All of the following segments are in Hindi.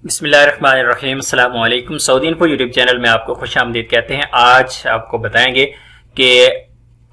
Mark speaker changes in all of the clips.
Speaker 1: बिस्मिल्लाहिर्रहमानिर्रहीम। अस्सलाम वालेकुम। सऊदी इन्फो यूट्यूब चैनल में आपको खुशामदीद कहते हैं। आज आपको बताएंगे कि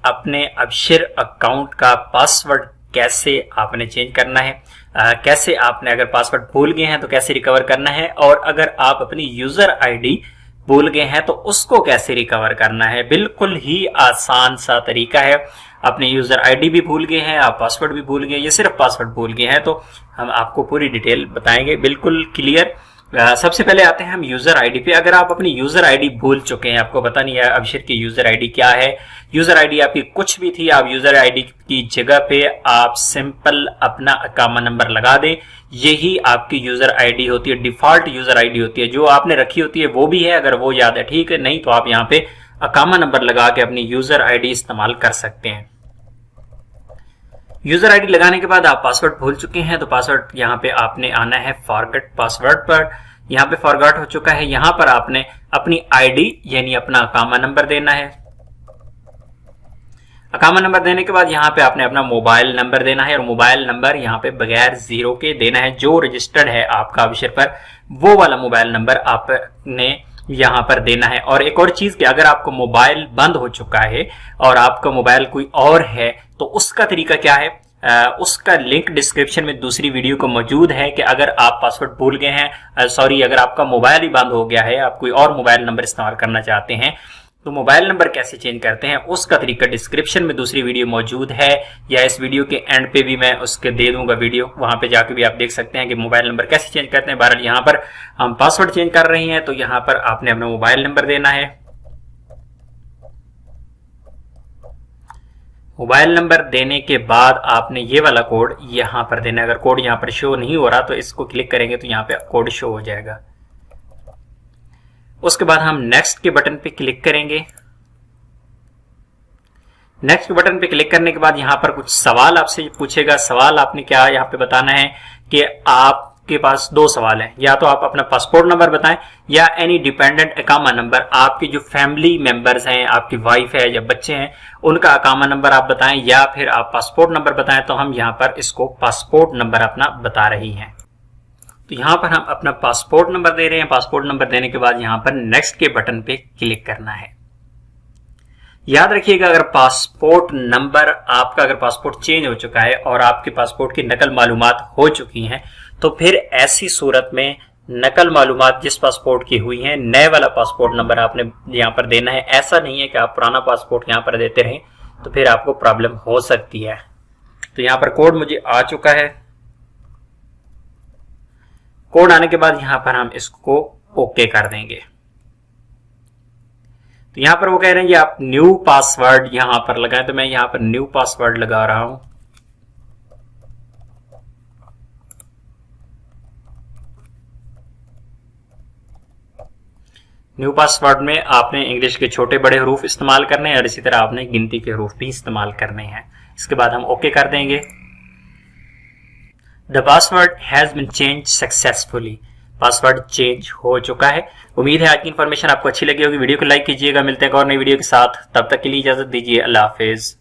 Speaker 1: अपने अबशिर अकाउंट का पासवर्ड कैसे आपने चेंज करना है, कैसे आपने अगर पासवर्ड भूल गए हैं तो कैसे रिकवर करना है, और अगर आप अपनी यूजर आईडी भूल गए हैं तो उसको कैसे रिकवर करना है। बिल्कुल ही आसान सा तरीका है। अपने यूजर आईडी भी भूल गए हैं, आप पासवर्ड भी भूल गए, ये सिर्फ पासवर्ड भूल गए हैं, तो हम आपको पूरी डिटेल बताएंगे बिल्कुल क्लियर। सबसे पहले आते हैं हम यूजर आईडी पे। अगर आप अपनी यूजर आईडी भूल चुके हैं, आपको पता नहीं है अबशिर की यूजर आईडी क्या है, यूजर आईडी आपकी कुछ भी थी, आप यूजर आईडी की जगह पे आप सिंपल अपना अकामा नंबर लगा दें। यही आपकी यूजर आईडी होती है, डिफॉल्ट यूजर आईडी होती है, जो आपने रखी होती है वो भी है, अगर वो याद है ठीक है, नहीं तो आप यहाँ पे अकामा नंबर लगा के अपनी यूजर आईडी इस्तेमाल कर सकते हैं। यूजर आईडी लगाने के बाद आप पासवर्ड भूल चुके हैं तो पासवर्ड यहाँ पे आपने आना है फॉरगेट पासवर्ड पर। यहाँ पे फॉरगेट हो चुका है, यहाँ पर आपने अपनी आईडी यानी अपना अकामा नंबर देना है। अकामा नंबर देने के बाद यहाँ पे आपने अपना मोबाइल नंबर देना है, और मोबाइल नंबर यहाँ पे बगैर जीरो के देना है। जो रजिस्टर्ड है आपका अबशिर पर वो वाला मोबाइल नंबर आपने यहाँ पर देना है। और एक और चीज कि अगर आपका मोबाइल बंद हो चुका है और आपका मोबाइल कोई और है तो उसका तरीका क्या है, उसका लिंक डिस्क्रिप्शन में दूसरी वीडियो को मौजूद है कि अगर आप पासवर्ड भूल गए हैं, अगर आपका मोबाइल ही बंद हो गया है, आप कोई और मोबाइल नंबर इस्तेमाल करना चाहते हैं तो मोबाइल नंबर कैसे चेंज करते हैं उसका तरीका डिस्क्रिप्शन में दूसरी वीडियो मौजूद है, या इस वीडियो के एंड पे भी मैं उसके दे दूंगा वीडियो, वहां पे जाके भी आप देख सकते हैं कि मोबाइल नंबर कैसे चेंज करते हैं। बहरहाल यहाँ पर हम पासवर्ड चेंज कर रहे हैं तो यहाँ पर आपने अपना मोबाइल नंबर देना है। मोबाइल नंबर देने के बाद आपने ये वाला कोड यहाँ पर देना है। अगर कोड यहाँ पर शो नहीं हो रहा तो इसको क्लिक करेंगे तो यहाँ पे कोड शो हो जाएगा। उसके बाद हम नेक्स्ट के बटन पे क्लिक करेंगे। नेक्स्ट के बटन पे क्लिक करने के बाद यहाँ पर कुछ सवाल आपसे पूछेगा। सवाल आपने क्या यहाँ पे बताना है कि आपके पास दो सवाल हैं, या तो आप अपना पासपोर्ट नंबर बताएं या एनी डिपेंडेंट अकामा नंबर, आपके जो फैमिली मेंबर्स हैं, आपकी वाइफ है या बच्चे हैं, उनका अकामा नंबर आप बताएं, या फिर आप पासपोर्ट नंबर बताएं। तो हम यहाँ पर इसको पासपोर्ट नंबर अपना बता रही हैं, तो यहाँ पर हम अपना पासपोर्ट नंबर दे रहे हैं। पासपोर्ट नंबर देने के बाद यहाँ पर नेक्स्ट के बटन पे क्लिक करना है। याद रखिएगा अगर पासपोर्ट नंबर आपका, अगर पासपोर्ट चेंज हो चुका है और आपके पासपोर्ट की नकल मालूमात हो चुकी हैं तो फिर ऐसी सूरत में नकल मालूमात जिस पासपोर्ट की हुई हैं, नए वाला पासपोर्ट नंबर आपने यहाँ पर देना है। ऐसा नहीं है कि आप पुराना पासपोर्ट यहाँ पर देते रहें तो फिर आपको प्रॉब्लम हो सकती है। तो यहाँ पर कोड मुझे आ चुका है। कोड आने के बाद यहाँ पर हम इसको ओके कर देंगे। तो यहाँ पर वो कह रहे हैं कि आप न्यू पासवर्ड यहाँ पर लगाएं, तो मैं यहाँ पर न्यू पासवर्ड लगा रहा हूं। न्यू पासवर्ड में आपने इंग्लिश के छोटे बड़े हरूफ इस्तेमाल करने हैं और इसी तरह आपने गिनती के हरूफ भी इस्तेमाल करने हैं। इसके बाद हम ओके कर देंगे। The password has been change successfully, password change हो चुका है। उम्मीद है आज की इन्फॉर्मेशन आपको अच्छी लगी होगी। वीडियो को लाइक कीजिएगा। मिलते हैं एक और नई वीडियो के साथ, तब तक के लिए इजाजत दीजिए। अल्लाह हाफिज।